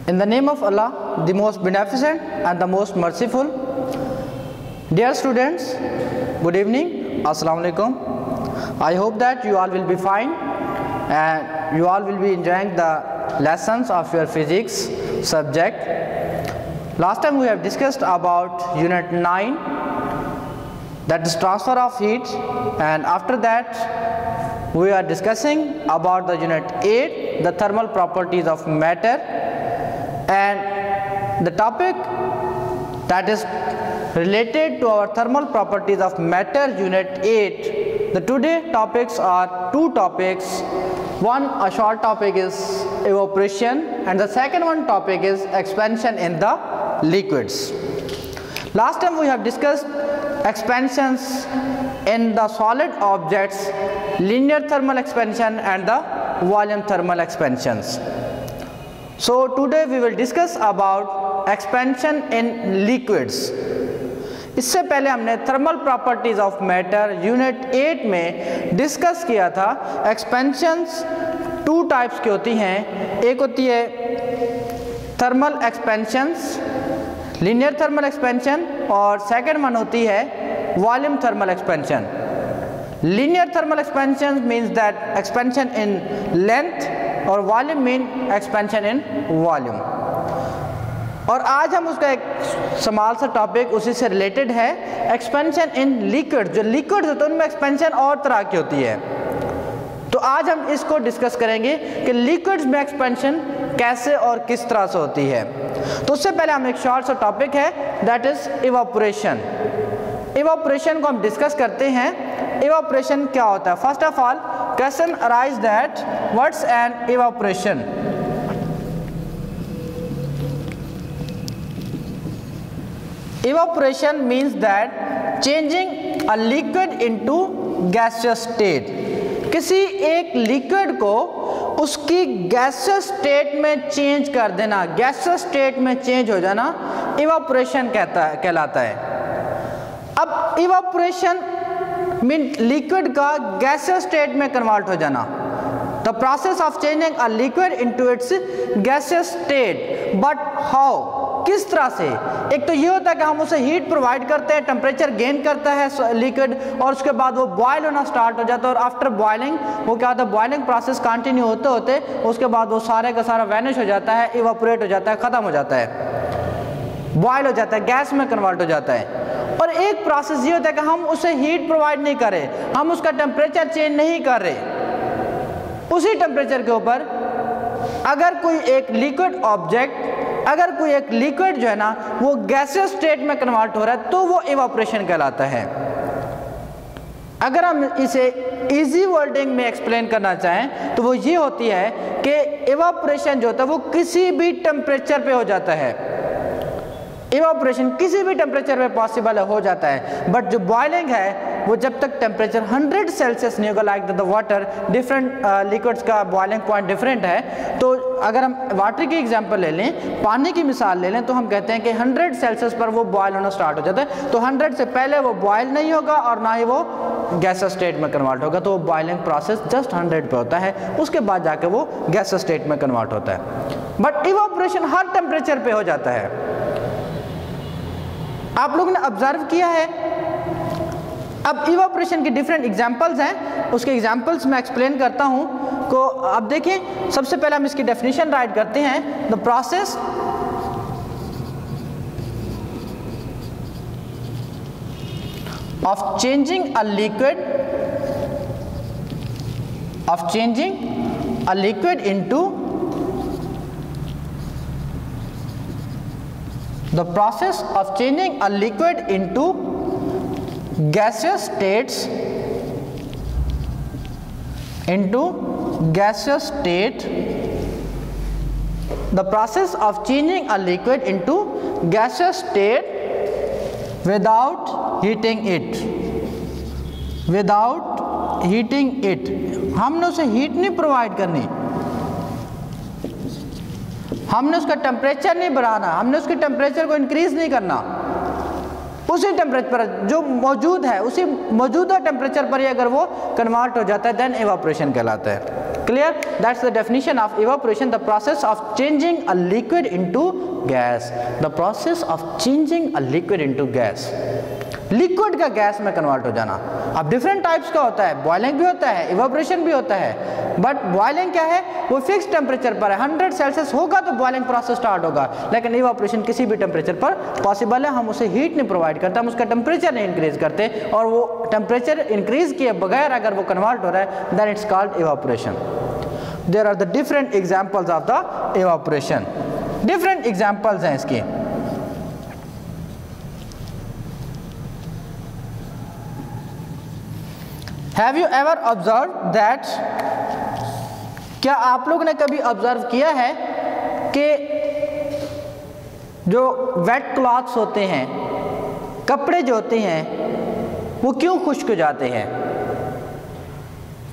In the name of Allah, the most beneficent and the most merciful. Dear students, good evening. Assalamu alaikum. I hope that you all will be fine and you all will be enjoying the lessons of your physics subject. Last time we have discussed about unit 9, that is transfer of heat, and after that we are discussing about the unit 8, the thermal properties of matter, and the topic that is related to our thermal properties of matter, unit 8. The today topics are two topics. One, a short topic is evaporation, and the second one topic is expansion in the liquids. Last time we have discussed expansions in the solid objects, linear thermal expansion and the volume thermal expansions. So today we will discuss about expansion in liquids. इससे पहले हमने thermal properties of matter unit 8 में discuss किया था expansions two types की होती हैं। एक होती है thermal expansions, linear thermal expansion, और सेकंड वन होती है volume thermal expansion. Linear thermal expansion means that expansion in length और volume mean expansion in volume. और आज हम उसका एक स्मॉल सा टॉपिक उसी से रिलेटेड है, एक्सपेंशन इन लिक्विड। जो लिक्विड होते हैं उनमें एक्सपेंशन और तरह की होती है, तो आज हम इसको डिस्कस करेंगे कि लिक्विड्स में एक्सपेंशन कैसे और किस तरह से होती है। तो उससे पहले हम एक शॉर्ट सा टॉपिक है, दैट इज इवापोरेशन। इवापोरेशन को हम डिस्कस करते हैं। इवापोरेशन क्या होता है? First of all question arise that what's an evaporation. Evaporation means that changing a liquid into gaseous state। किसी एक लिक्विड को उसकी गैसियस स्टेट में चेंज कर देना, गैसियस स्टेट में चेंज हो जाना इवापोरेशन कहलाता है। अब इवापोरेशन मीन लिक्विड का गैसियस स्टेट में कन्वर्ट हो जाना, the process of changing a liquid into its gaseous state. But how, किस तरह से? एक तो ये होता है कि हम उसे हीट प्रोवाइड करते हैं, टेम्परेचर गेन करता है लिक्विड, और उसके बाद वो बॉयल होना स्टार्ट हो जाता है, और आफ्टर बॉइलिंग वो क्या होता है, बॉइलिंग प्रोसेस कंटिन्यू होते होते उसके बाद वो सारे का सारा वैनिश हो जाता है, इवापोरेट हो जाता है, ख़त्म हो जाता है, बॉयल हो जाता है, गैस में कन्वर्ट हो जाता है। और एक प्रोसेस ये होता है कि हम उसे हीट प्रोवाइड नहीं कर रहे, हम उसका टेम्परेचर चेंज नहीं कर रहे, उसी टेम्परेचर के ऊपर अगर कोई एक लिक्विड ऑब्जेक्ट, अगर कोई एक लिक्विड जो है ना वो गैसियस स्टेट में कन्वर्ट हो रहा है, तो वो इवापोरेशन कहलाता है। अगर हम इसे इजी वर्डिंग में एक्सप्लेन करना चाहें तो वो ये होती है कि इवापोरेशन जो होता है वो किसी भी टेम्परेचर पे हो जाता है। इवापोरेशन किसी भी टेम्परेचर पे पॉसिबल हो जाता है, बट जो बॉइलिंग है वो जब तक टेम्परेचर 100 सेल्सियस नहीं होगा, like the water, different liquids का बॉइलिंग पॉइंट डिफरेंट है। तो अगर हम वाटर की एग्जांपल ले लें, पानी की मिसाल ले लें, तो हम कहते हैं कि 100 सेल्सियस पर वो बॉयल होना स्टार्ट हो जाता है। तो 100 से पहले वो बॉयल नहीं होगा और ना ही वो गैसियस स्टेट में कन्वर्ट होगा, तो वो बॉइलिंग प्रोसेस जस्ट 100 पे होता है, उसके बाद जाके वो गैसियस स्टेट में कन्वर्ट होता है। बट इवापोरेशन हर टेम्परेचर पे हो जाता है। आप लोगों ने ऑब्जर्व किया है। अब इवापोरेशन की डिफरेंट एग्जांपल्स हैं, उसके एग्जांपल्स मैं एक्सप्लेन करता हूं। को अब देखिए, सबसे पहले हम इसकी डेफिनेशन राइट करते हैं। The process of changing a liquid into the process of changing a liquid into gaseous state the process of changing a liquid into gaseous state without heating it। हमने उसे हीट नहीं provide करनी, हमने उसका temperature नहीं बढ़ाना, हमने उसके टेम्परेचर को इंक्रीज नहीं करना, उसी टेम्परेचर पर जो मौजूद है उसी मौजूदा टेम्परेचर पर ही अगर वो कन्वर्ट हो जाता है, देन इवापोरेशन कहलाता है। Clear? That's the definition of evaporation, the process of changing a liquid into gas, the process of changing a liquid into gas, liquid का गैस में कन्वर्ट हो जाना। अब डिफरेंट टाइप्स का होता है, बॉइलिंग भी होता है, इवापोरेशन भी होता है, बट बॉइलिंग क्या है, वो फिक्स टेम्परेचर पर है, 100 सेल्सियस होगा तो बॉइलिंग प्रोसेस स्टार्ट होगा, लेकिन इवापोरेशन किसी भी टेम्परेचर पर पॉसिबल है। हम उसे हीट नहीं प्रोवाइड करते, हम उसका टेम्परेचर नहीं इंक्रीज करते, और वो टेम्परेचर इंक्रीज किए बगैर अगर वो कन्वर्ट हो रहा है, then it's called evaporation. There are the different examples of the evaporation, different examples हैं इसकी। Have you ever observed that, क्या आप लोग ने कभी ऑब्जर्व किया है कि जो वेट क्लॉथ्स होते हैं, कपड़े जो होते हैं, वो क्यों खुश्क हो जाते हैं,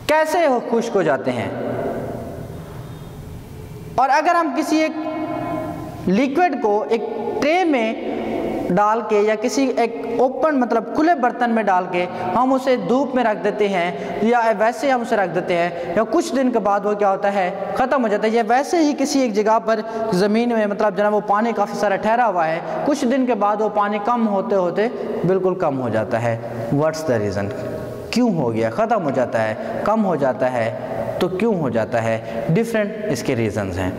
कैसे वो खुश्क हो जाते हैं? और अगर हम किसी एक लिक्विड को एक ट्रे में डाल के या किसी एक ओपन मतलब खुले बर्तन में डाल के हम उसे धूप में रख देते हैं, या वैसे हम उसे रख देते हैं, या कुछ दिन के बाद वो क्या होता है, ख़त्म हो जाता है, या वैसे ही किसी एक जगह पर ज़मीन में मतलब जब वो पानी काफ़ी सारा ठहरा हुआ है, कुछ दिन के बाद वो पानी कम होते होते बिल्कुल कम हो जाता है। What's the reason? क्यों हो गया? ख़त्म हो जाता है, कम हो जाता है, तो क्यों हो जाता है? डिफरेंट इसके रीज़न्स हैं।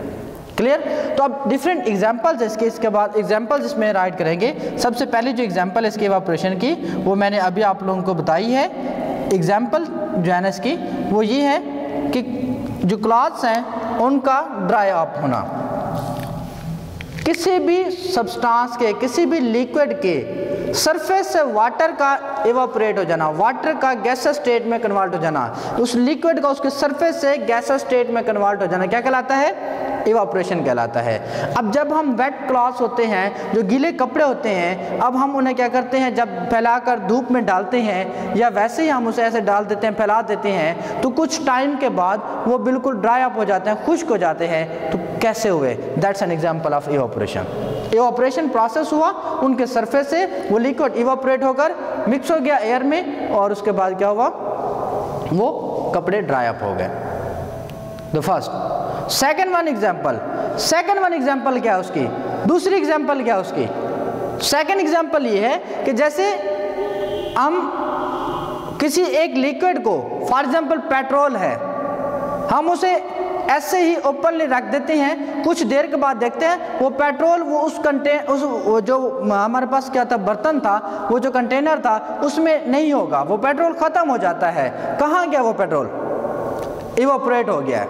क्लियर? तो अब डिफरेंट एग्जांपल्स इसके, इसके बाद एग्जांपल्स इसमें राइट करेंगे। सबसे पहले जो एग्जांपल इसकी इवापोरेशन की वो मैंने अभी आप लोगों को बताई है। एग्जांपल जो है ना इसकी वो ये है कि जो क्लॉथ्स हैं उनका ड्राई अप होना, किसी भी सब्सटेंस के, किसी भी लिक्विड के सरफेस से वाटर का इवापोरेट हो जाना, वाटर का गैसेस स्टेट में कन्वर्ट हो जाना, उस लिक्विड का उसके सरफेस से गैसेस स्टेट में कन्वर्ट हो जाना क्या कहलाता है? इवापोरेशन कहलाता है। अब जब हम वेट क्लॉथ्स होते हैं, जो गीले कपड़े होते हैं, अब हम उन्हें क्या करते हैं, जब फैलाकर धूप में डालते हैं या वैसे ही हम उसे ऐसे डाल देते हैं, फैला देते हैं, तो कुछ टाइम के बाद वो बिल्कुल ड्राई अप हो जाते हैं, खुश्क हो जाते हैं। तो कैसे हुए? That's an example of evaporation. Evaporation process हुआ, उनके सरफेस से वो लिक्विड इवापोरेट होकर मिक्स हो गया एयर में, और उसके बाद क्या हुआ, वो कपड़े ड्राई अप हो गए। The first. Second one example, second one example क्या है उसकी? दूसरी एग्जाम्पल क्या है उसकी? सेकेंड एग्जाम्पल ये है कि जैसे हम किसी एक लिक्विड को, फॉर एग्जाम्पल पेट्रोल है, हम उसे ऐसे ही ओपनली रख देते हैं, कुछ देर के बाद देखते हैं वो पेट्रोल वो वो जो हमारे पास क्या था, बर्तन था, वो जो कंटेनर था उसमें नहीं होगा, वो पेट्रोल ख़त्म हो जाता है। कहाँ गया वो पेट्रोल? इवापोरेट हो गया,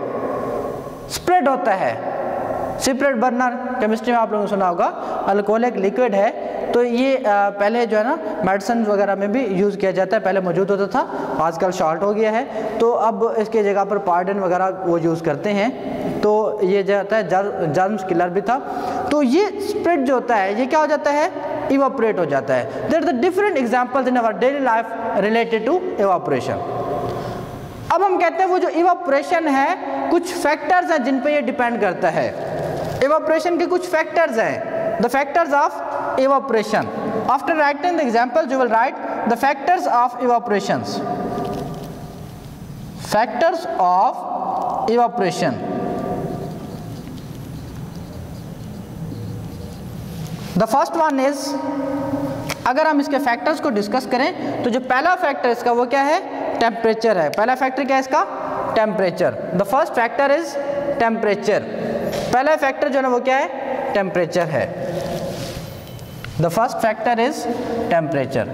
स्प्रेड होता है। सेपरेट बर्नर केमिस्ट्री में आप लोगों ने सुना होगा, अल्कोहलिक लिक्विड है, तो ये पहले जो है ना मेडिसिन वगैरह में भी यूज़ किया जाता है, पहले मौजूद होता था, आजकल शॉर्ट हो गया है, तो अब इसके जगह पर पार्डन वगैरह वो यूज़ करते हैं। तो ये जो होता है जर्म्स किलर भी था। तो ये स्प्रेड जो होता है ये क्या हो जाता है? इवापोरेट हो जाता है। There are the different examples in our daily life related to evaporation. अब हम कहते हैं वो जो इवापोरेशन है, कुछ फैक्टर्स हैं जिन पे ये डिपेंड करता है। इवापोरेशन के कुछ फैक्टर्स हैं, the factors of evaporation. After writing the examples you will write the factors of evaporations, factors of evaporation. The first one is, अगर हम इसके फैक्टर्स को डिस्कस करें तो जो पहला फैक्टर इसका वो क्या है? टेम्परेचर है। पहला फैक्टर क्या है इसका? Temperature. The first factor is temperature. पहला फैक्टर जो है वो क्या है? टेम्परेचर है। The first factor is temperature.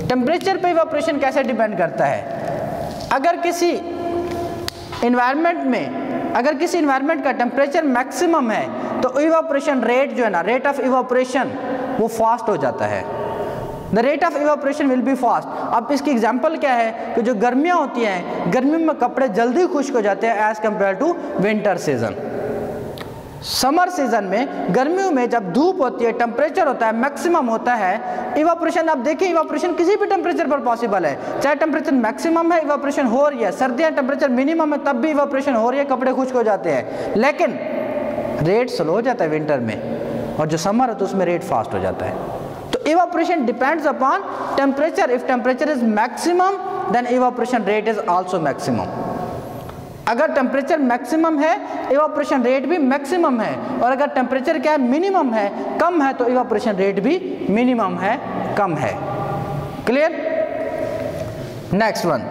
Temperature पे इवापोरेशन कैसे डिपेंड करता है? अगर किसी एनवायरनमेंट में, अगर किसी एनवायरनमेंट का टेम्परेचर मैक्सिमम है तो इवापोरेशन रेट जो है ना, रेट ऑफ इवापोरेशन वो फास्ट हो जाता है। The rate of evaporation will be fast. अब इसकी एग्जांपल क्या है कि जो गर्मियाँ होती हैं, गर्मियों में कपड़े जल्दी खुश्क हो जाते हैं as compare to winter season. Summer season में, गर्मियों में जब धूप होती है, टेम्परेचर होता है, मैक्सिमम होता है, इवापोरेशन आप देखिए, इवापोरेशन किसी भी टेम्परेचर पर पॉसिबल है। चाहे टेम्परेचर मैक्सिमम है, इवापोरेशन हो रही है, सर्दियाँ टेम्परेचर मिनिमम है, तब भी इवापोरेशन हो रही है, कपड़े खुश्क हो जाते हैं। लेकिन रेट स्लो हो जाता है विंटर में, और जो समर है तो उसमें रेट फास्ट हो जाता है। तो evaporation depends upon temperature. If temperature is maximum, then evaporation rate is also maximum. अगर टेम्परेचर मैक्सिमम है, इवापोरेशन रेट भी मैक्सिमम है, और अगर टेम्परेचर क्या है, मिनिमम है, कम है, तो इवापोरेशन रेट भी मिनिमम है, कम है। Clear? Next one,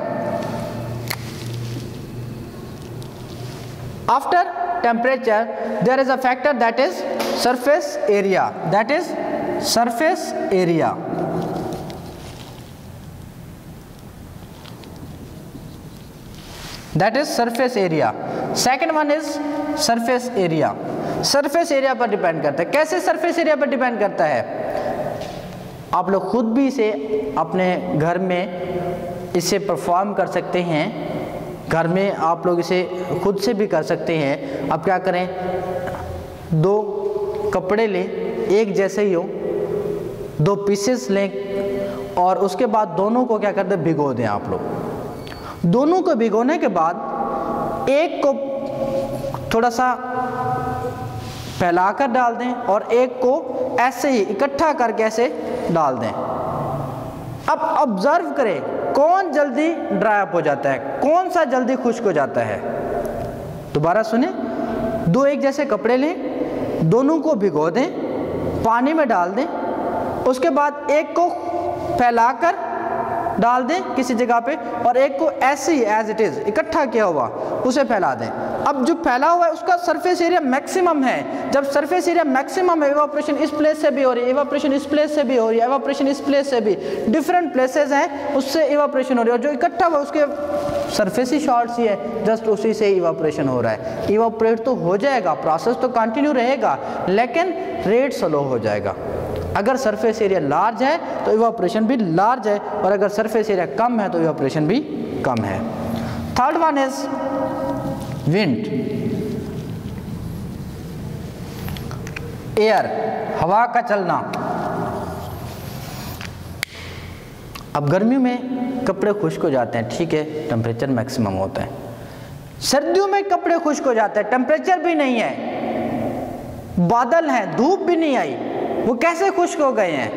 after temperature there is a factor that is surface area, that is surface area. That is surface area. Second one is surface area. Surface area पर depend करता है। कैसे surface area पर depend करता है? आप लोग खुद भी इसे अपने घर में इसे परफॉर्म कर सकते हैं। घर में आप लोग इसे खुद से भी कर सकते हैं। अब क्या करें, दो कपड़े लें, एक जैसे ही हो, दो पीसेस लें, और उसके बाद दोनों को क्या करते हैं, भिगो दें आप लोग। दोनों को भिगोने के बाद एक को थोड़ा सा फैलाकर डाल दें और एक को ऐसे ही इकट्ठा करके ऐसे डाल दें। अब ऑब्जर्व करें कौन जल्दी ड्राई अप हो जाता है, कौन सा जल्दी खुश्क हो जाता है। दोबारा सुने, दो एक जैसे कपड़े लें, दोनों को भिगो दें, पानी में डाल दें, उसके बाद एक को फैलाकर डाल दें किसी जगह पे, और एक को ऐसे ही एज इट इज इकट्ठा किया हुआ उसे फैला दें। अब जो फैला हुआ है उसका सरफेस एरिया मैक्सिमम है। जब सरफेस एरिया मैक्सिमम है, इवापोरेशन इस प्लेस से भी हो रही है, इवापोरेशन इस प्लेस से भी हो रही है, इवापोरेशन इस प्लेस से भी, डिफरेंट प्लेसेस हैं, उससे इवापोरेशन हो रही है, और जो इकट्ठा हुआ उसके सरफेस ही शॉर्ट सी है, जस्ट उसी से इवापोरेशन हो रहा है। इवापोरेट तो हो जाएगा, प्रोसेस तो कंटिन्यू रहेगा, लेकिन रेट स्लो हो जाएगा। अगर सरफेस एरिया लार्ज है तो इवापोरेशन भी लार्ज है, और अगर सरफेस एरिया कम है तो इवापोरेशन भी कम है। Third one is wind, air, हवा का चलना। अब गर्मियों में कपड़े खुश्क हो जाते हैं, ठीक है, टेम्परेचर मैक्सिमम होता है। सर्दियों में कपड़े खुश्क हो जाते हैं, टेम्परेचर भी नहीं है, बादल हैं, धूप भी नहीं आई, वो कैसे खुश्क हो गए हैं?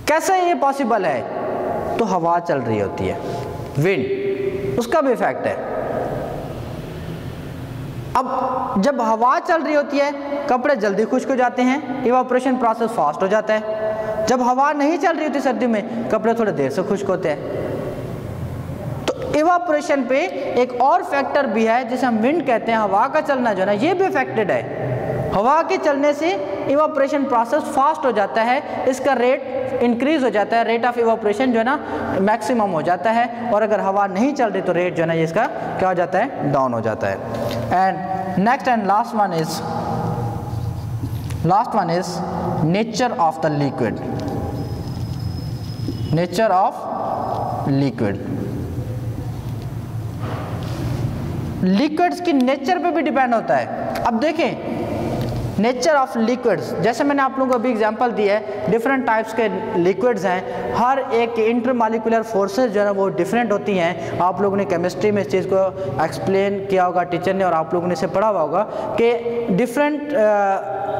कैसे ये पॉसिबल है? तो हवा चल रही होती है, विंड, उसका भी इफेक्ट है। अब जब हवा चल रही होती है कपड़े जल्दी खुश्क हो जाते हैं, इवापोरेशन प्रोसेस फास्ट हो जाता है। जब हवा नहीं चल रही होती सर्दी में, कपड़े थोड़े देर से खुश्क होते हैं। तो इवापोरेशन पे एक और फैक्टर भी है जिसे हम विंड कहते हैं, हवा का चलना जो है ना, ये भी अफेक्टेड है। हवा के चलने से इवापोरेशन प्रोसेस फास्ट हो जाता है, इसका रेट इंक्रीज हो जाता है, रेट ऑफ इवापोरेशन जो है ना मैक्सिमम हो जाता है, और अगर हवा नहीं चल रही तो रेट जो है ना इसका क्या हो जाता है, डाउन हो जाता है। And next and last one is nature of the liquid, nature of liquid. Liquids की नेचर पे भी डिपेंड होता है। अब देखें नेचर ऑफ लिक्विड्स, जैसे मैंने आप लोगों को अभी एग्जांपल दिया है, डिफरेंट टाइप्स के लिक्विड्स हैं, हर एक के इंटरमॉलिक्यूलर फोर्सेस जो है ना वो डिफरेंट होती हैं। आप लोगों ने केमिस्ट्री में इस चीज़ को एक्सप्लेन किया होगा टीचर ने, और आप लोगों ने इसे पढ़ा हुआ होगा कि डिफरेंट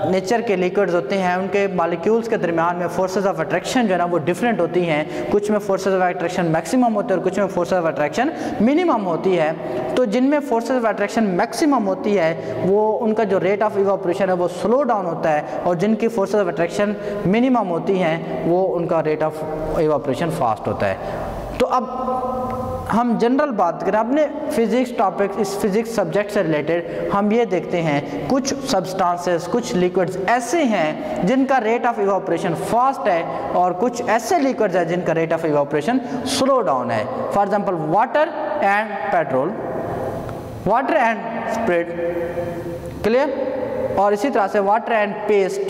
नेचर के लिक्विड्स होते हैं, उनके मॉलिक्यूल्स के दरमियान में फोर्सेस ऑफ अट्रैक्शन जो है ना वो डिफरेंट होती हैं। कुछ में फोर्सेस ऑफ अट्रैक्शन मैक्सिमम होते हैं और कुछ में फोर्सेस ऑफ अट्रैक्शन मिनिमम होती है। तो जिनमें फोर्सेस ऑफ अट्रैक्शन मैक्सिमम होती है वो उनका जो रेट ऑफ इवापोरेशन है वो स्लो डाउन होता है, और जिनकी फोर्सेस ऑफ अट्रैक्शन मिनिमम होती हैं वो उनका रेट ऑफ इवापोरेशन फास्ट होता है। तो अब हम जनरल बात करें अपने फिजिक्स टॉपिक, इस फिजिक्स सब्जेक्ट से रिलेटेड हम ये देखते हैं कुछ सब्सटेंसेस, कुछ लिक्विड्स ऐसे हैं जिनका रेट ऑफ इवापोरेशन फास्ट है, और कुछ ऐसे लिक्विड्स हैं जिनका rate of evaporation slow down है। For example water and petrol, water and spirit, clear, और इसी तरह से वाटर एंड पेस्ट,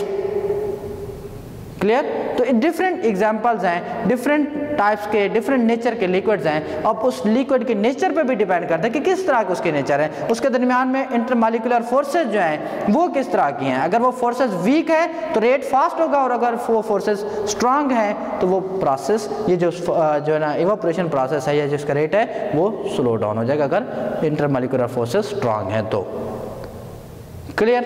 क्लियर। तो डिफरेंट एग्जांपल्स हैं, डिफरेंट टाइप्स के, डिफरेंट नेचर के लिक्विड्स हैं। अब उस लिक्विड के नेचर पे भी डिपेंड करता है कि किस तरह के उसके नेचर हैं, उसके दरमियान में इंटरमॉलिक्यूलर फोर्सेस जो हैं वो किस तरह की हैं। अगर वो फोर्सेस वीक है तो रेट फास्ट होगा, और अगर वो फोर्सेस स्ट्रांग हैं तो वो प्रोसेस, ये जो है ना इवापोरेशन प्रोसेस है या जिसका रेट है वो स्लो डाउन हो जाएगा अगर इंटरमॉलिक्यूलर फोर्सेस स्ट्रांग हैं तो। Clear?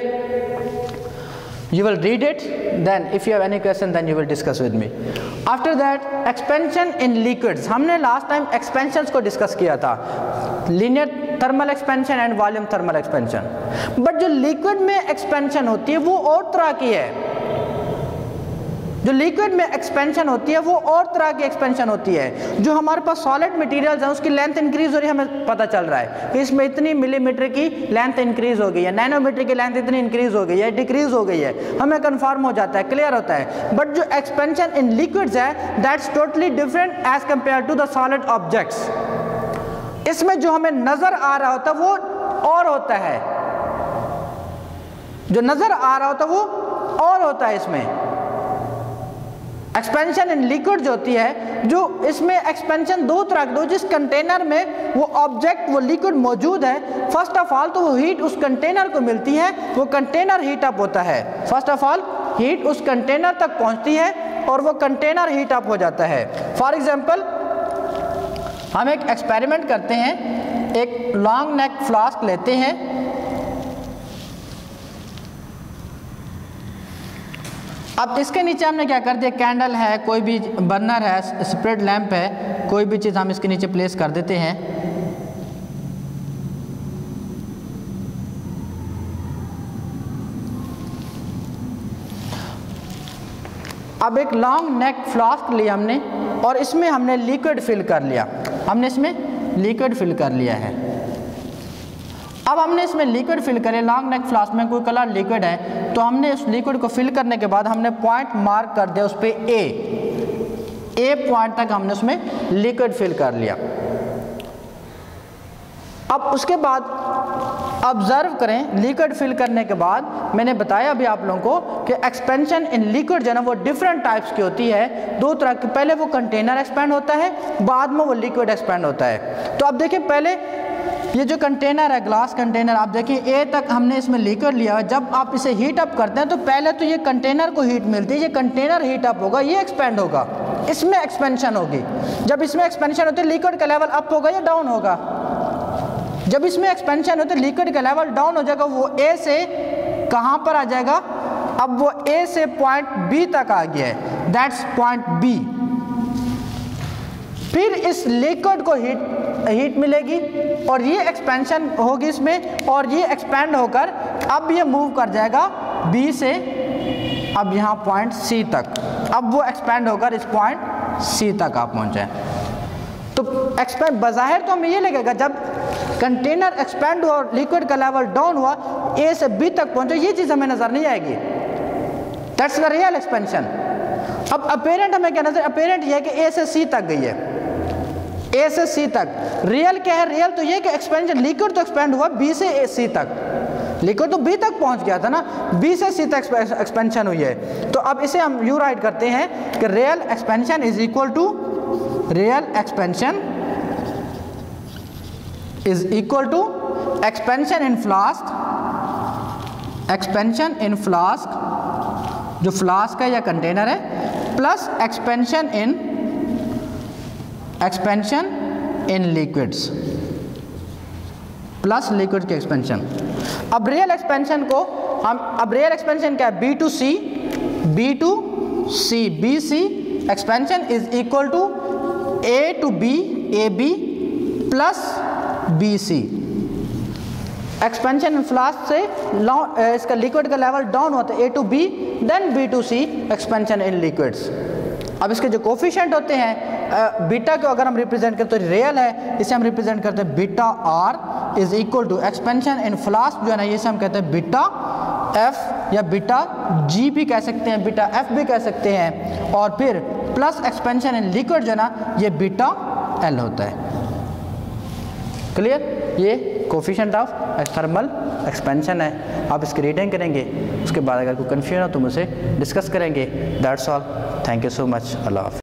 You will read it, then if you have any question then you will discuss with me. After that, expansion in liquids. हमने last time expansions को discuss किया था, linear thermal expansion and volume thermal expansion. But जो liquid में expansion होती है वो और तरह की है. जो लिक्विड में एक्सपेंशन होती है वो और तरह की एक्सपेंशन होती है. जो हमारे पास सॉलिड मटेरियल्स हैं उसकी लेंथ इंक्रीज हो रही है, हमें पता चल रहा है कि इसमें इतनी मिलीमीटर की लेंथ इंक्रीज हो गई है, नैनोमीटर की लेंथ इतनी इंक्रीज हो गई है, डिक्रीज हो गई है, हमें कंफर्म हो जाता है, क्लियर होता है. बट जो एक्सपेंशन इन लिक्विड्स है that's totally different as compare to the solid objects. इसमें जो हमें नजर आ रहा होता है वो और होता है, जो नजर आ रहा होता है वो और होता है. इसमें एक्सपेंशन इन लिक्विड जो होती है, जो इसमें एक्सपेंशन दो तरह की, जिस कंटेनर में वो ऑब्जेक्ट वो लिक्विड मौजूद है, फर्स्ट ऑफ ऑल तो वो हीट उस कंटेनर को मिलती है, वो कंटेनर हीट अप होता है. फर्स्ट ऑफ ऑल हीट उस कंटेनर तक पहुंचती है और वो कंटेनर हीट अप हो जाता है. फॉर एग्जांपल हम एक एक्सपेरिमेंट करते हैं, एक लॉन्ग नेक फ्लास्क लेते हैं, अब इसके नीचे हमने क्या कर दिया, कैंडल है, कोई भी बर्नर है, स्प्रेड लैंप है, कोई भी चीज़ हम इसके नीचे प्लेस कर देते हैं. अब एक लॉन्ग नेक फ्लास्क लिया हमने और इसमें हमने लिक्विड फिल कर लिया, हमने इसमें लिक्विड फिल कर लिया है. अब हमने इसमें लिक्विड फिल करे, लॉन्ग नेक फ्लास्क में कोई कलर लिक्विड है, तो हमने उस लिक्विड को फिल करने के बाद हमने पॉइंट मार्क कर दिया उस पे ए पॉइंट तक हमने उसमें लिक्विड फिल कर लिया. अब उसके बाद ऑब्जर्व करें, लिक्विड फिल करने के बाद मैंने बताया अभी आप लोगों को कि एक्सपेंशन इन लिक्विड जो है ना वो डिफरेंट टाइप्स की होती है, दो तरह की. पहले वो कंटेनर एक्सपेंड होता है, बाद में वो लिक्विड एक्सपेंड होता है. तो अब देखिए, पहले ये जो कंटेनर है, ग्लास कंटेनर, आप देखिए ए तक हमने इसमें लिक्विड लिया है. जब आप इसे हीट अप करते हैं तो पहले तो ये कंटेनर को हीट मिलती है, ये कंटेनर हीट अप होगा, ये एक्सपेंड होगा, इसमें एक्सपेंशन होगी. जब इसमें एक्सपेंशन होती है लिक्विड का लेवल अप होगा या डाउन होगा. जब इसमें एक्सपेंशन होता है लिक्विड का लेवल डाउन हो जाएगा, वो ए से कहाँ पर आ जाएगा, अब वो ए से पॉइंट बी तक आ गया है, दैट्स पॉइंट बी. फिर इस लिक्विड को हीट मिलेगी और ये एक्सपेंशन होगी इसमें, और ये एक्सपेंड होकर अब ये मूव कर जाएगा बी से अब यहाँ पॉइंट सी तक. अब वो एक्सपेंड होकर इस पॉइंट सी तक आप पहुँचे. तो एक्सपेंड बज़ाहिर तो हमें ये लगेगा, जब कंटेनर एक्सपेंड हुआ और लिक्विड का लेवल डाउन हुआ, ए से बी तक पहुँचे, ये चीज़ हमें नज़र नहीं आएगी. That's the real expansion. अब अपेरेंट हमें क्या नजर, अपेरेंट ये है कि ए से सी तक गई है, ए से सी तक. रियल क्या है, रियल तो ये कि एक्सपेंशन, लिक्विड तो एक्सपेंड हुआ बी से ए सी तक, लिक्विड तो बी तक पहुंच गया था ना, बी से सी तक एक्सपेंशन हुई है. तो अब इसे हम यू राइट करते हैं कि real expansion is equal to, real expansion is equal to expansion in flask, expansion in flask जो फ्लास्क है या कंटेनर है, plus expansion in liquids, plus liquid के एक्सपेंशन. अब रियल एक्सपेंशन को हम, अब रियल एक्सपेंशन क्या है, B to C, B to C, B C expansion is equal to A to B, A B plus B C. Expansion in flask से इसका liquid का लेवल डाउन होता है, A to B, then B to C, expansion in liquids. अब इसके जो coefficient होते हैं, बीटा को अगर हम रिप्रेजेंट करते तो रियल है, इसे हम रिप्रेजेंट करते हैं beta R is equal to expansion in flask जो है ना, इसे हम कहते हैं बीटा एफ या बीटा जी भी कह सकते हैं, बीटा एफ भी कह सकते हैं, और फिर प्लस एक्सपेंशन इन लिक्विड जो है ना ये बीटा एल होता है. क्लियर, ये कोफिशिएंट ऑफ थर्मल एक्सपेंशन है. आप इसकी रीडिंग करेंगे, उसके बाद अगर कोई कन्फ्यूजन हो तो मुझसे डिस्कस करेंगे. That's all, thank you so much, अल्लाह हाफ़िज़.